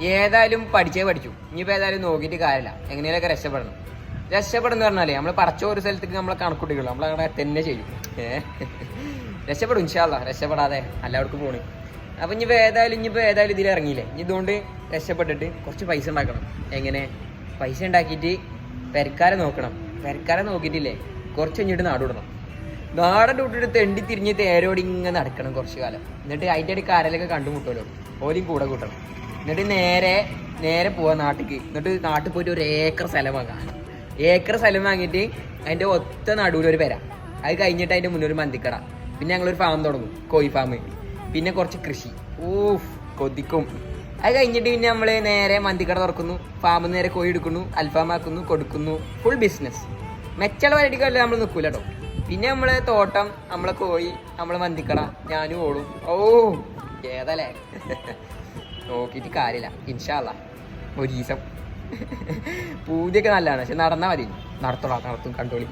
ഏതായാലും പഠിച്ചു ഇനിയിപ്പോൾ ഏതായാലും നോക്കിയിട്ട് കാര്യമില്ല, എങ്ങനെയൊക്കെ രക്ഷപ്പെടുന്ന പറഞ്ഞാലേ നമ്മൾ പടച്ച ഒരു സ്ഥലത്തേക്ക് നമ്മളെ കണക്കൂട്ടിക്കുള്ളൂ, നമ്മളങ്ങനെ തന്നെ ചെയ്യും. രക്ഷപ്പെടും ഇൻഷാ അല്ലാഹ്, രക്ഷപ്പെടാതെ എല്ലാവർക്കും പോണി. അപ്പം ഇനിയിപ്പോൾ ഏതായാലും ഇതിൽ ഇറങ്ങിയില്ലേ, ഇനി ഇതുകൊണ്ട് രക്ഷപ്പെട്ടിട്ട് കുറച്ച് പൈസ ഉണ്ടാക്കണം. എങ്ങനെ പൈസ ഉണ്ടാക്കിയിട്ട് പെരക്കാരെ നോക്കിയിട്ടില്ലേ കുറച്ച് കഴിഞ്ഞിട്ട് നാടൻ വിട്ടിട്ട് തെണ്ടി തിരിഞ്ഞ് തേരോടി ഇങ്ങനെ നടക്കണം കുറച്ച് കാലം. എന്നിട്ട് അതിൻ്റെ ഇടയ്ക്ക് ആരെയൊക്കെ കണ്ടുമുട്ടുമല്ലോ, ഓരും കൂടെ കൂട്ടണം. എന്നിട്ട് നേരെ പോവാ നാട്ടിലേക്ക്. എന്നിട്ട് നാട്ടിൽ പോയിട്ട് ഒരു ഏക്കർ സ്ഥലം വാങ്ങിയിട്ട് അതിൻ്റെ ഒത്ത നടുവിൽ ഒരു പെര, അത് കഴിഞ്ഞിട്ട് അതിൻ്റെ മുന്നേ ഒരു മന്തിക്കട, പിന്നെ ഞങ്ങളൊരു ഫാം തുടങ്ങും, കോഴി ഫാം, പിന്നെ കുറച്ച് കൃഷി. കൊതിക്കും. അത് കഴിഞ്ഞിട്ട് പിന്നെ നമ്മൾ നേരെ മന്തിക്കട തുറക്കുന്നു, ഫാമിൽ നിന്ന് നേരെ കോഴി എടുക്കുന്നു, അൽഫാമാക്കുന്നു, കൊടുക്കുന്നു. Full business. മെച്ചുള്ള പരിപാടിക്കല്ല നമ്മൾ നിൽക്കൂല കേട്ടോ. പിന്നെ നമ്മളെ തോട്ടം, നമ്മളെ കോഴി, നമ്മളെ മന്തിക്കട, ഞാനും ഓടും. ഏതല്ലേ നോക്കിയിട്ട് കാര്യമില്ല. ഇൻഷാ അല്ലാഹ് ഒരു ദിവസം പൂതിയൊക്കെ നല്ലതാണ്, പക്ഷെ നടന്നാൽ മതി. നടത്തും കണ്ടോളി.